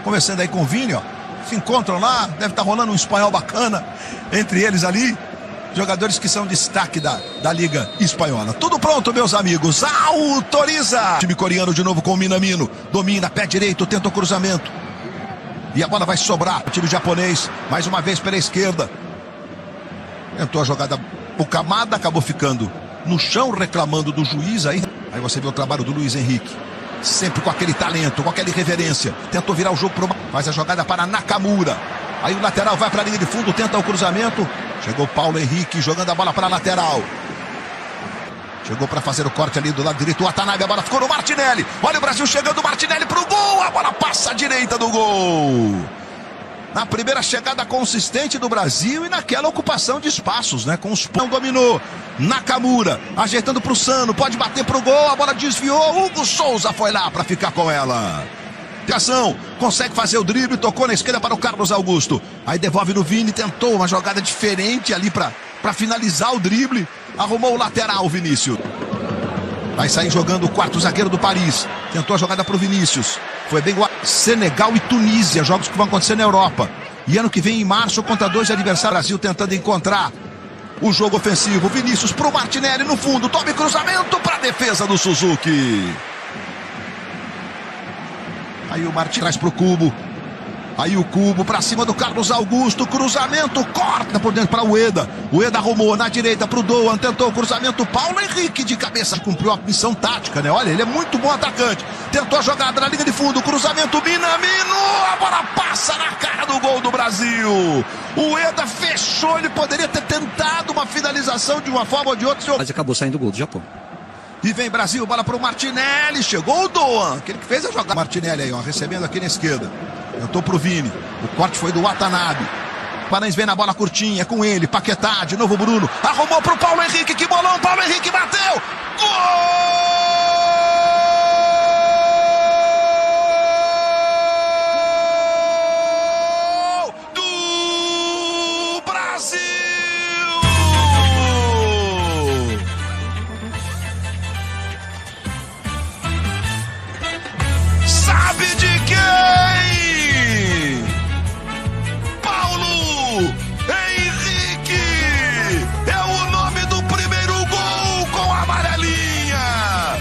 conversando aí com o Vini, ó. Se encontram lá, deve estar rolando um espanhol bacana entre eles ali. Jogadores que são destaque da Liga Espanhola. Tudo pronto, meus amigos. Autoriza! Time coreano de novo com o Minamino. Domina, pé direito, tenta o cruzamento. E a bola vai sobrar. O time japonês, mais uma vez pela esquerda. Tentou a jogada. O Kamada acabou ficando no chão, reclamando do juiz. Aí você vê o trabalho do Luiz Henrique. Sempre com aquele talento, com aquela irreverência. Tentou virar o jogo para faz a jogada para Nakamura. Aí o lateral vai para a linha de fundo, tenta o cruzamento. Chegou o Paulo Henrique jogando a bola para a lateral. Chegou para fazer o corte ali do lado direito. O Watanabe, a bola ficou no Martinelli. Olha o Brasil chegando, o Martinelli para o gol. A bola passa à direita do gol. Na primeira chegada consistente do Brasil e naquela ocupação de espaços, né? Com os não dominou. Nakamura ajeitando para o Sano. Pode bater para o gol. A bola desviou. Hugo Souza foi lá para ficar com ela. Ação, consegue fazer o drible, tocou na esquerda para o Carlos Augusto. Aí devolve no Vini, tentou uma jogada diferente ali para finalizar o drible. Arrumou o lateral, Vinícius. Vai sair jogando o quarto zagueiro do Paris. Tentou a jogada para o Vinícius. Foi bem igual. Senegal e Tunísia, jogos que vão acontecer na Europa. E ano que vem, em março, contra 2 adversários, Brasil tentando encontrar o jogo ofensivo. Vinícius para o Martinelli no fundo. Tome cruzamento para a defesa do Suzuki. Aí o Martin traz pro Cubo. Aí o Cubo pra cima do Carlos Augusto. Cruzamento, corta por dentro para o Ueda. O Ueda arrumou na direita pro Doan. Tentou o cruzamento. Paulo Henrique de cabeça. Cumpriu a missão tática, né? Olha, ele é muito bom atacante. Tentou a jogada na linha de fundo. Cruzamento, Minamino. A bola passa na cara do gol do Brasil. O Ueda fechou. Ele poderia ter tentado uma finalização de uma forma ou de outra. Mas acabou saindo o gol do Japão. E vem Brasil, bola para o Martinelli. Chegou o Doan, aquele que fez a jogada. Martinelli aí, ó, recebendo aqui na esquerda. Tentou pro Vini. O corte foi do Watanabe. Paranhos vem na bola curtinha, com ele. Paquetá, de novo Bruno. Arrumou pro Paulo Henrique, que bolão. Paulo Henrique bateu. Gol! Do Brasil! Sabe de quem? Paulo Henrique é o nome do primeiro gol com a amarelinha.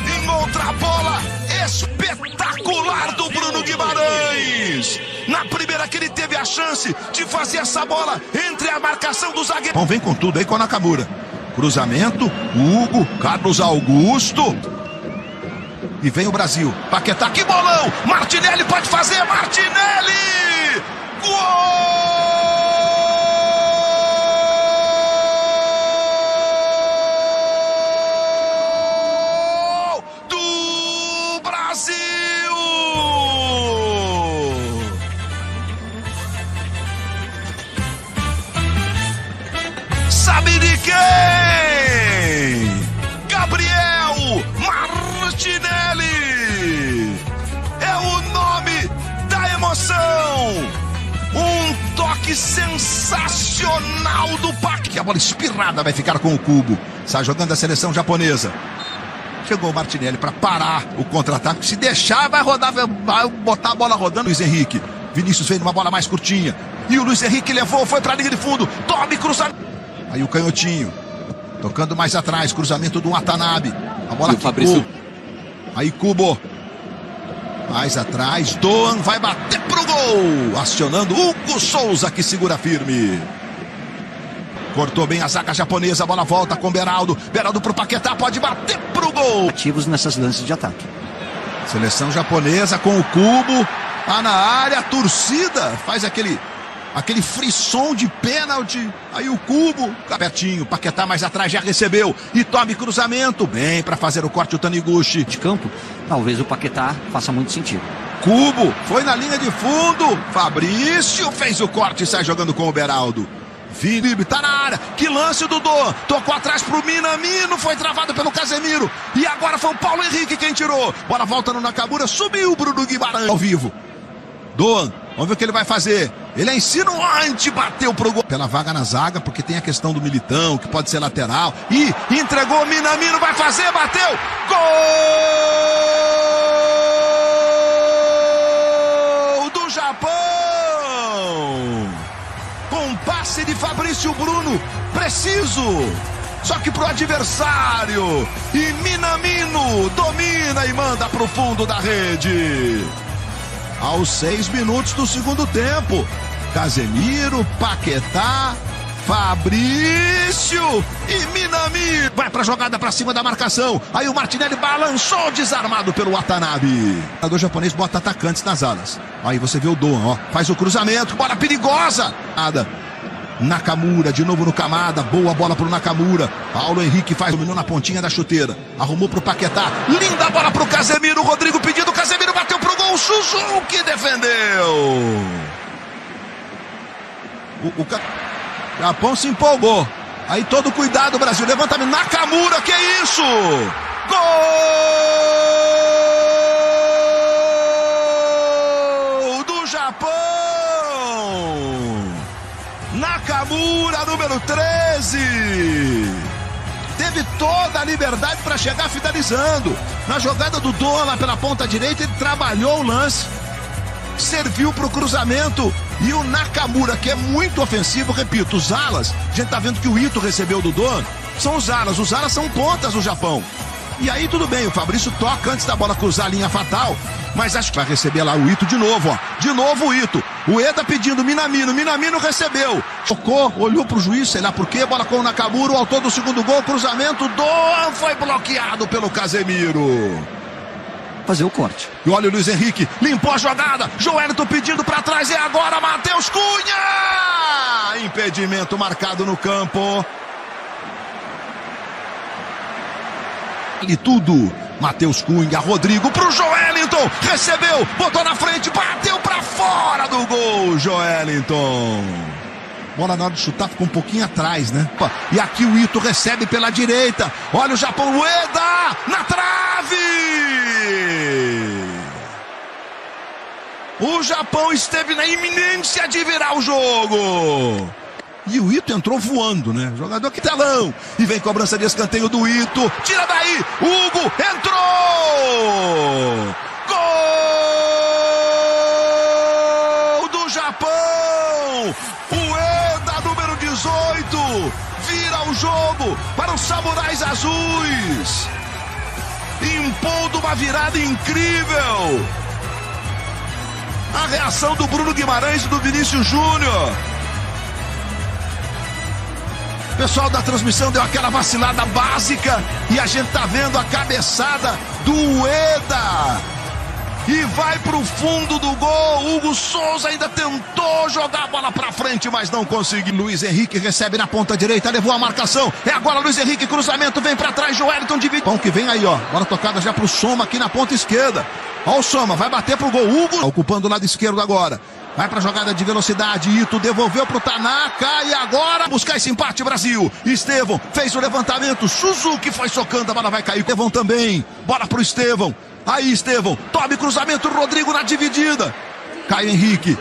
Em outra bola espetacular do Bruno Guimarães. Na primeira que ele teve a chance de fazer essa bola entre a marcação do zagueiro. Bom, vem com tudo aí com a Nakamura. Cruzamento, Hugo, Carlos Augusto. E vem o Brasil. Paquetá, que bolão! Martinelli pode fazer, Martinelli! Gol! Do Brasil! Sabe de quem? Gabriel Martinelli! É o nome da emoção! Um toque sensacional do Pac. A bola espirrada vai ficar com o Cubo. Sai jogando a seleção japonesa. Chegou o Martinelli para parar o contra-ataque. Se deixar, vai rodar, vai botar a bola rodando. Luiz Henrique. Vinícius veio numa bola mais curtinha. E o Luiz Henrique levou, foi para a linha de fundo. Tome cruzamento. Aí o canhotinho. Tocando mais atrás. Cruzamento do Watanabe. A bola quicou. Aí Cubo. Mais atrás. Doan vai bater pro gol. Acionando Hugo Souza, que segura firme. Cortou bem a zaga japonesa. A bola volta com Beraldo. Beraldo pro Paquetá. Pode bater pro gol. Ativos nessas lances de ataque. Seleção japonesa com o Cubo. Tá na área. A torcida faz aquele frisson de pênalti. Aí o Cubo, pertinho, Paquetá mais atrás, já recebeu. E tome cruzamento. Bem para fazer o corte o Taniguchi. De campo, talvez o Paquetá faça muito sentido. Cubo, foi na linha de fundo. Fabrício fez o corte e sai jogando com o Beraldo. Vini, tá na área. Que lance do Doan. Tocou atrás pro Minamino. Foi travado pelo Casemiro. E agora foi o Paulo Henrique quem tirou. Bola volta no Nakamura. Subiu o Bruno Guimarães ao vivo. Doan, vamos ver o que ele vai fazer. Ele é insinuante, bateu pro gol. Pela vaga na zaga, porque tem a questão do Militão, que pode ser lateral. E entregou o Minamino, vai fazer, bateu. Gol Japão! Com passe de Fabrício Bruno, preciso! Só que pro adversário. E Minamino domina e manda pro fundo da rede. Aos 6 minutos do segundo tempo. Casemiro, Paquetá, Fabrício e Minamino. Vai pra jogada pra cima da marcação. Aí o Martinelli balançou desarmado pelo Watanabe. O jogador japonês bota atacantes nas alas. Aí você vê o Doan, ó. Faz o cruzamento, bola perigosa. Nada. Nakamura, de novo no Kamada, boa bola pro Nakamura. Paulo Henrique faz, dominou na pontinha da chuteira. Arrumou pro Paquetá, linda bola pro Casemiro. Rodrigo pedindo, Casemiro bateu pro gol. Suzuki defendeu. O Japão se empolgou. Aí todo cuidado, Brasil. Levantamento, Nakamura, que isso? Gol do Japão. Nakamura, número 13. Teve toda a liberdade para chegar finalizando. Na jogada do Doan lá pela ponta direita, ele trabalhou o lance. Serviu para o cruzamento. E o Nakamura, que é muito ofensivo, repito, os alas, a gente tá vendo que o Ito recebeu do Doan, são os alas são pontas no Japão. E aí tudo bem, o Fabrício toca antes da bola cruzar a linha fatal, mas acho que vai receber lá o Ito de novo, ó. De novo o Ito. O Eda pedindo Minamino recebeu. Tocou, olhou pro juiz, sei lá por quê, bola com o Nakamura, o autor do segundo gol, cruzamento, Doan foi bloqueado pelo Casemiro. Fazer o corte. E olha o Luiz Henrique, limpou a jogada, Joelito pedindo pra trás, e agora Matheus Cunha! Impedimento marcado no campo. E tudo, Matheus Cunha, Rodrigo pro Joelinton, recebeu, botou na frente, bateu pra fora do gol, Joelinton. Bola na hora de chutar ficou um pouquinho atrás, né? E aqui o Ito recebe pela direita, olha o Japão, Ueda na trave! O Japão esteve na iminência de virar o jogo. E o Ito entrou voando, né? Jogador que telão. E vem cobrança de escanteio do Ito. Tira daí. Hugo entrou. Gol do Japão. Ueda, número 18. Vira o jogo para os Samurais Azuis. Impondo uma virada incrível. A reação do Bruno Guimarães e do Vinícius Júnior. O pessoal da transmissão deu aquela vacilada básica e a gente tá vendo a cabeçada do Ueda. E vai pro fundo do gol. Hugo Souza ainda tentou jogar a bola pra frente, mas não conseguiu. Luiz Henrique recebe na ponta direita, levou a marcação. É agora Luiz Henrique, cruzamento, vem pra trás, Joelinton divide. Bom que vem aí, ó. Bola tocada já pro Soma aqui na ponta esquerda. Ó o Soma, vai bater pro gol. Hugo ocupando o lado esquerdo agora. Vai pra jogada de velocidade, Ito devolveu pro Tanaka e agora buscar esse empate, Brasil. Estevão fez o levantamento, Suzuki foi socando, a bola vai cair. Estevão também, bola pro Estevão. Aí Estevão, tome cruzamento, Rodrigo na dividida. Caio Henrique,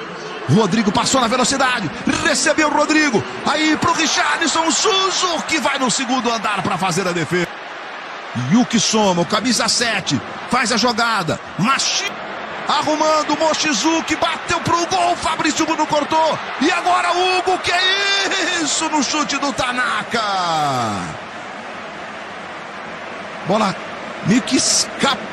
Rodrigo passou na velocidade, recebeu o Rodrigo. Aí pro Richarlison, Suzuki vai no segundo andar pra fazer a defesa. Yuki Soma, o camisa 7, faz a jogada. Arrumando, Mochizuki, bateu pro gol, Fabrício Bruno cortou. E agora Hugo, que é isso no chute do Tanaka. Bola meio que escapou.